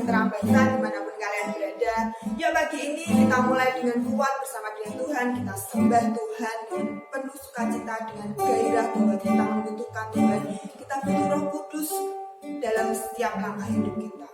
terang bangsa dimanapun kalian berada. Ya pagi ini kita mulai dengan kuat bersama dengan Tuhan. Kita sembah Tuhan dengan penuh sukacita, dengan gairah bahwa kita membutuhkan Tuhan. Kita butuh Roh Kudus dalam setiap langkah hidup kita.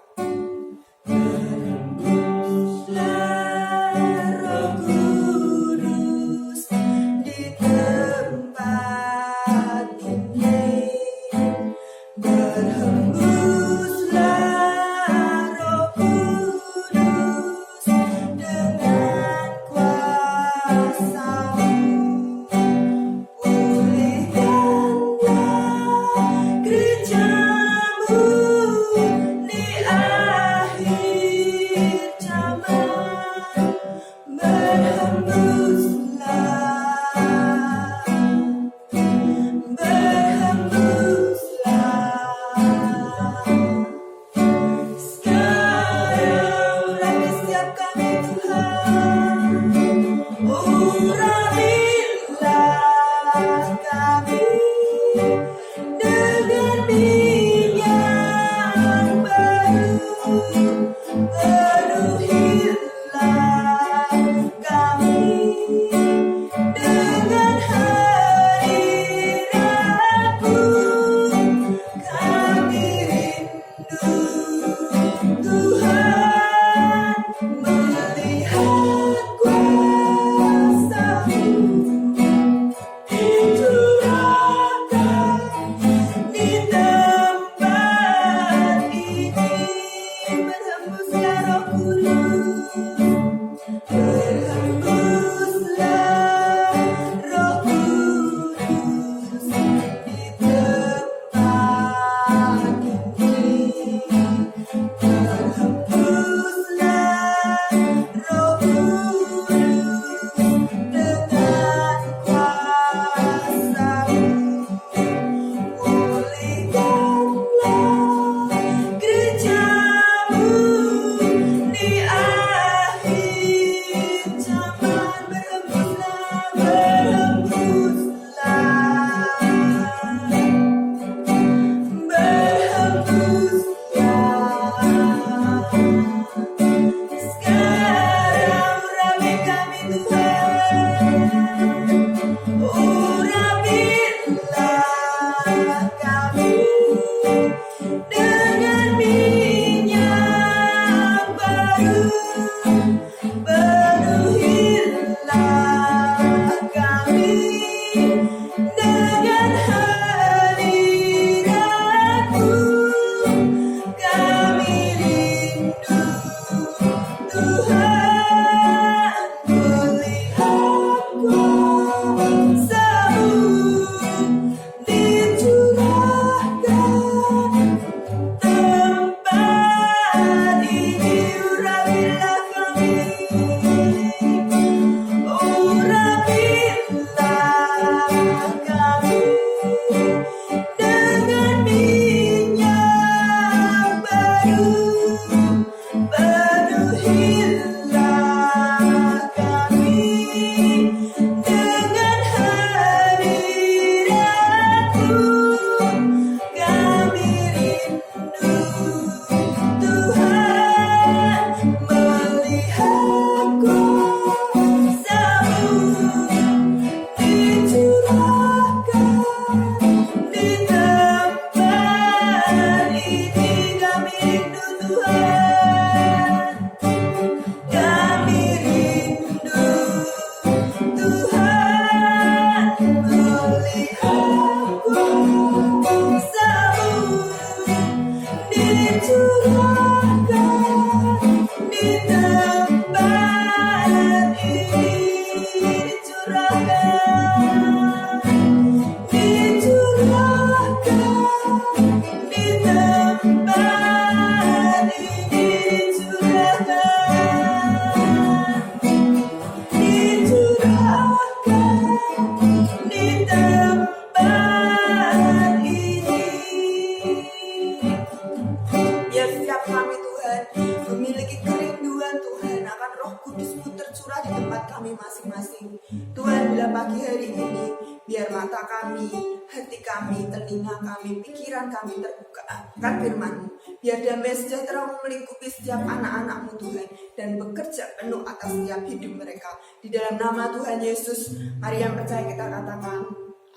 Memiliki kerinduan Tuhan akan Roh Kudus-Mu tercurah tercurah di tempat kami masing-masing. Tuhan, bila pagi hari ini, biar mata kami, hati kami, telinga kami, pikiran kami terbuka akan firman-Mu. Biar damai sejahtera melingkupi setiap anak-anak-Mu Tuhan, dan bekerja penuh atas setiap hidup mereka. Di dalam nama Tuhan Yesus, mari yang percaya kita katakan,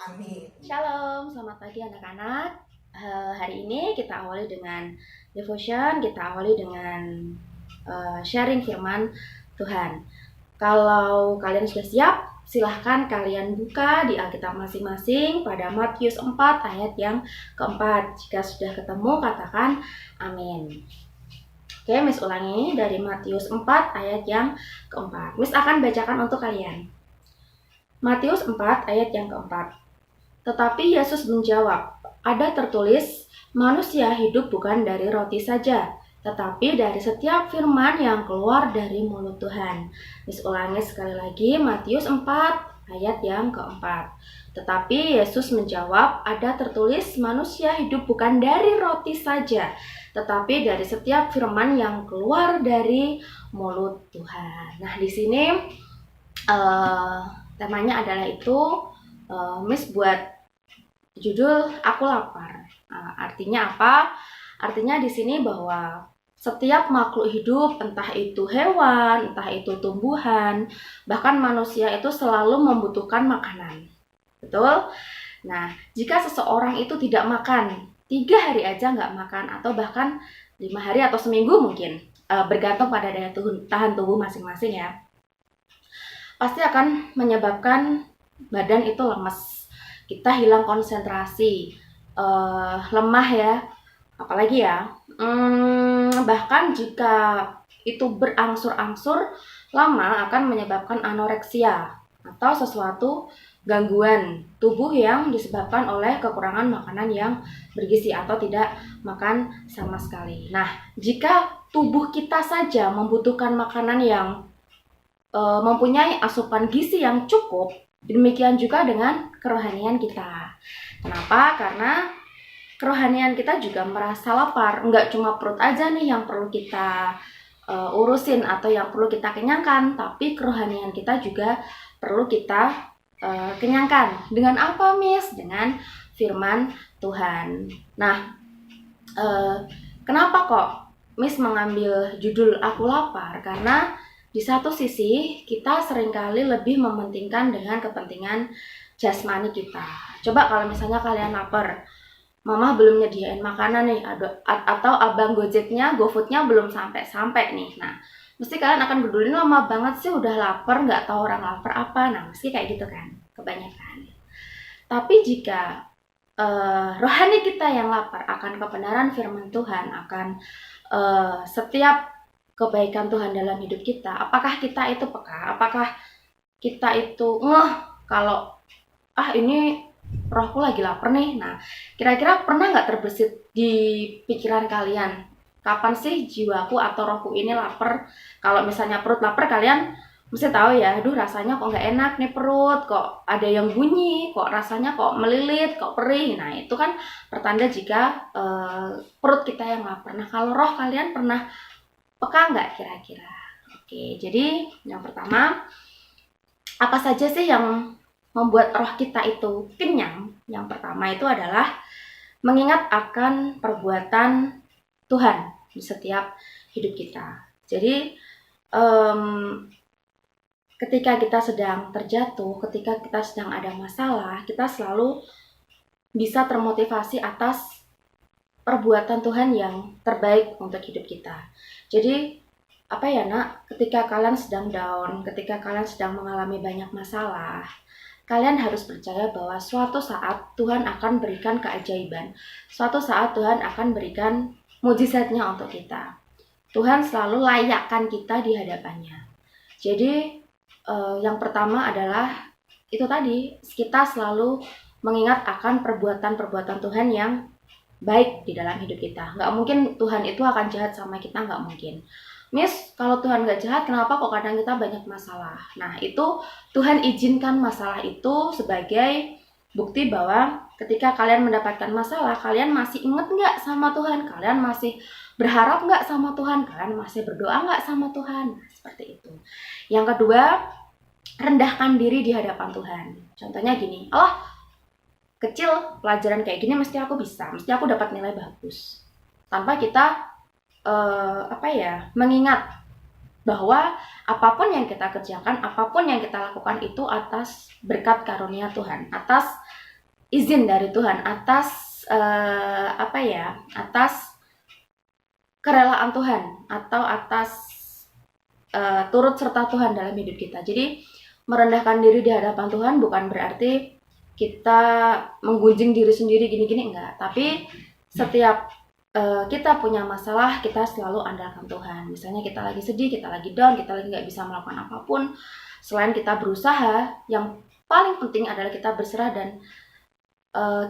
amin. Shalom, selamat pagi anak-anak. Hari ini kita awali dengan devotion, kita awali dengan sharing firman Tuhan. Kalau kalian sudah siap, silahkan kalian buka di Alkitab masing-masing pada Matius 4 ayat yang keempat. Jika sudah ketemu, katakan amin. Oke, Miss ulangi dari Matius 4 ayat yang keempat. Miss akan bacakan untuk kalian. Matius 4 ayat yang keempat. Tetapi Yesus menjawab, ada tertulis, manusia hidup bukan dari roti saja, tetapi dari setiap firman yang keluar dari mulut Tuhan. Miss ulangi sekali lagi, Matius 4 ayat yang keempat. Tetapi Yesus menjawab, ada tertulis, manusia hidup bukan dari roti saja, tetapi dari setiap firman yang keluar dari mulut Tuhan. Nah, di sini temanya adalah itu, Miss buat judul Aku Lapar. Artinya apa? Artinya di sini bahwa setiap makhluk hidup, entah itu hewan, entah itu tumbuhan, bahkan manusia itu selalu membutuhkan makanan. Betul? Nah, jika seseorang itu tidak makan, 3 hari aja nggak makan, atau bahkan 5 hari atau seminggu mungkin, bergantung pada daya tahan tubuh masing-masing ya, pasti akan menyebabkan badan itu lemes. Kita hilang konsentrasi, lemah ya, apalagi ya, bahkan jika itu berangsur-angsur lama akan menyebabkan anoreksia atau sesuatu gangguan tubuh yang disebabkan oleh kekurangan makanan yang bergizi atau tidak makan sama sekali. Nah, jika tubuh kita saja membutuhkan makanan yang mempunyai asupan gizi yang cukup, demikian juga dengan kerohanian kita. Kenapa? Karena kerohanian kita juga merasa lapar. Enggak cuma perut aja nih yang perlu kita urusin atau yang perlu kita kenyangkan, tapi kerohanian kita juga perlu kita kenyangkan. Dengan apa, Miss? Dengan firman Tuhan. Nah, kenapa kok Miss mengambil judul Aku Lapar? Karena di satu sisi, kita seringkali lebih mementingkan dengan kepentingan jasmani kita. Coba kalau misalnya kalian lapar, mama belum nyediain makanan nih, atau abang Gojeknya, GoFoodnya belum sampai nih. Nah, mesti kalian akan peduli, lama banget sih udah lapar, nggak tahu orang lapar apa. Nah, mesti kayak gitu kan, kebanyakan. Tapi jika rohani kita yang lapar akan kebenaran firman Tuhan, akan setiap kebaikan Tuhan dalam hidup kita, apakah kita itu peka? Apakah kita itu kalau ini rohku lagi lapar nih? Nah, kira-kira pernah nggak terbersit di pikiran kalian, kapan sih jiwaku atau rohku ini lapar? Kalau misalnya perut lapar, kalian mesti tahu ya, aduh rasanya kok nggak enak nih perut, kok ada yang bunyi, kok rasanya kok melilit, kok perih. Nah, itu kan pertanda jika perut kita yang lapar. Nah, kalau roh kalian pernah peka nggak kira-kira? Oke, jadi yang pertama, apa saja sih yang membuat roh kita itu kenyang? Yang pertama itu adalah mengingat akan perbuatan Tuhan di setiap hidup kita. Jadi ketika kita sedang terjatuh, ketika kita sedang ada masalah, kita selalu bisa termotivasi atas perbuatan Tuhan yang terbaik untuk hidup kita. Jadi, apa ya nak, ketika kalian sedang down, ketika kalian sedang mengalami banyak masalah, kalian harus percaya bahwa suatu saat Tuhan akan berikan keajaiban. Suatu saat Tuhan akan berikan mujizatnya untuk kita. Tuhan selalu layakkan kita di hadapannya. Jadi, yang pertama adalah itu tadi, kita selalu mengingat akan perbuatan-perbuatan Tuhan yang baik di dalam hidup kita. Nggak mungkin Tuhan itu akan jahat sama kita, nggak mungkin. Miss, kalau Tuhan nggak jahat, kenapa kok kadang kita banyak masalah? Nah, itu Tuhan izinkan masalah itu sebagai bukti bahwa ketika kalian mendapatkan masalah, kalian masih ingat nggak sama Tuhan? Kalian masih berharap nggak sama Tuhan? Kalian masih berdoa nggak sama Tuhan? Nah, seperti itu. Yang kedua, rendahkan diri di hadapan Tuhan. Contohnya gini, Allah kecil pelajaran kayak gini mesti aku bisa, mesti aku dapat nilai bagus. Tanpa kita mengingat bahwa apapun yang kita kerjakan, apapun yang kita lakukan itu atas berkat karunia Tuhan, atas izin dari Tuhan, atas atas kerelaan Tuhan, atau atas turut serta Tuhan dalam hidup kita. Jadi merendahkan diri di hadapan Tuhan bukan berarti kita menggunjing diri sendiri gini-gini, enggak. Tapi setiap kita punya masalah, kita selalu andalkan Tuhan. Misalnya kita lagi sedih, kita lagi down, kita lagi nggak bisa melakukan apapun, selain kita berusaha, yang paling penting adalah kita berserah dan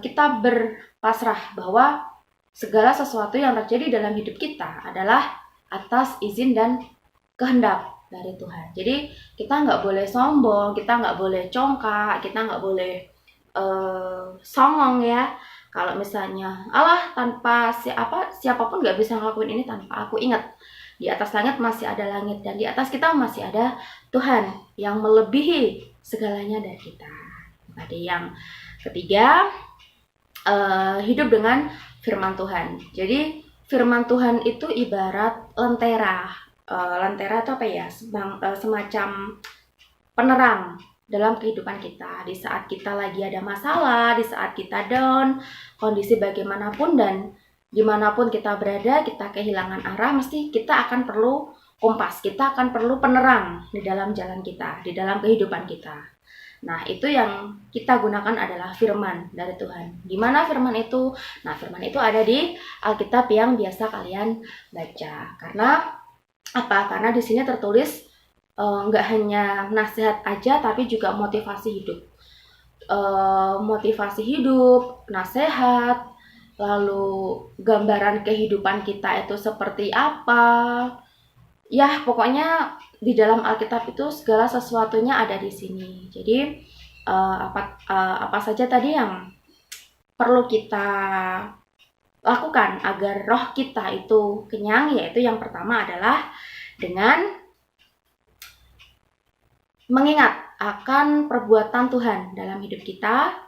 kita berpasrah bahwa segala sesuatu yang terjadi dalam hidup kita adalah atas izin dan kehendak dari Tuhan. Jadi kita nggak boleh sombong, kita nggak boleh congkak, kita nggak boleh songong ya. Kalau misalnya Allah tanpa siapapun nggak bisa ngelakuin ini tanpa aku. Ingat, di atas langit masih ada langit, dan di atas kita masih ada Tuhan yang melebihi segalanya dari kita. Tadi yang ketiga, hidup dengan firman Tuhan. Jadi firman Tuhan itu ibarat lentera. Lentera itu semacam penerang dalam kehidupan kita. Di saat kita lagi ada masalah, di saat kita down, kondisi bagaimanapun dan dimanapun kita berada, kita kehilangan arah, mesti kita akan perlu kompas, kita akan perlu penerang di dalam jalan kita, di dalam kehidupan kita. Nah, itu yang kita gunakan adalah firman dari Tuhan. Di mana firman itu? Nah, firman itu ada di Alkitab yang biasa kalian baca. Karena apa? Karena di sini tertulis nggak hanya nasihat aja, tapi juga motivasi hidup. Motivasi hidup, nasihat, lalu gambaran kehidupan kita itu seperti apa. Ya, pokoknya di dalam Alkitab itu segala sesuatunya ada di sini. Jadi apa saja tadi yang perlu kita lakukan agar roh kita itu kenyang, yaitu yang pertama adalah dengan mengingat akan perbuatan Tuhan dalam hidup kita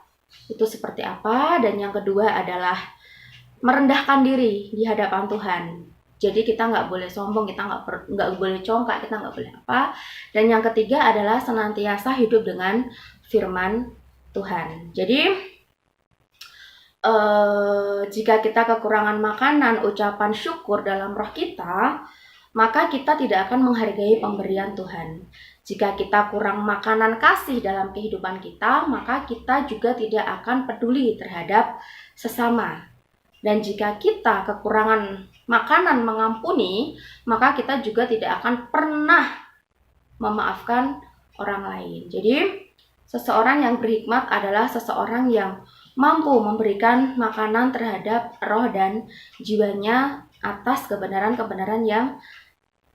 itu seperti apa, dan yang kedua adalah merendahkan diri di hadapan Tuhan. Jadi kita nggak boleh sombong, kita nggak boleh congkak, kita nggak boleh apa. Dan yang ketiga adalah senantiasa hidup dengan firman Tuhan. Jadi jika kita kekurangan makanan, ucapan syukur dalam roh kita, maka kita tidak akan menghargai pemberian Tuhan. Jika kita kurang makanan kasih dalam kehidupan kita, maka kita juga tidak akan peduli terhadap sesama. Dan jika kita kekurangan makanan mengampuni, maka kita juga tidak akan pernah memaafkan orang lain. Jadi, seseorang yang berhikmat adalah seseorang yang mampu memberikan makanan terhadap roh dan jiwanya atas kebenaran-kebenaran yang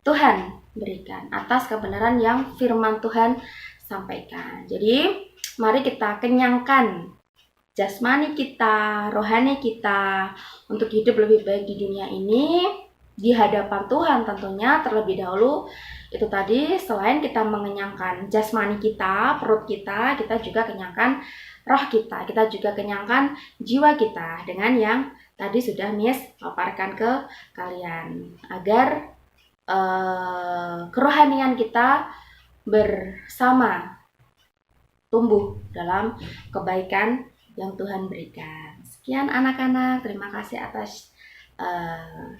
Tuhan berikan, atas kebenaran yang firman Tuhan sampaikan. Jadi, mari kita kenyangkan jasmani kita, rohani kita untuk hidup lebih baik di dunia ini, di hadapan Tuhan tentunya terlebih dahulu. Itu tadi, selain kita mengenyangkan jasmani kita, perut kita juga kenyangkan roh kita juga kenyangkan jiwa kita dengan yang tadi sudah Miss paparkan ke kalian, agar kerohanian kita bersama tumbuh dalam kebaikan yang Tuhan berikan. Sekian anak-anak, terima kasih atas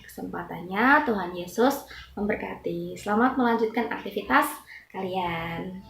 kesempatannya. Tuhan Yesus memberkati. Selamat melanjutkan aktivitas kalian.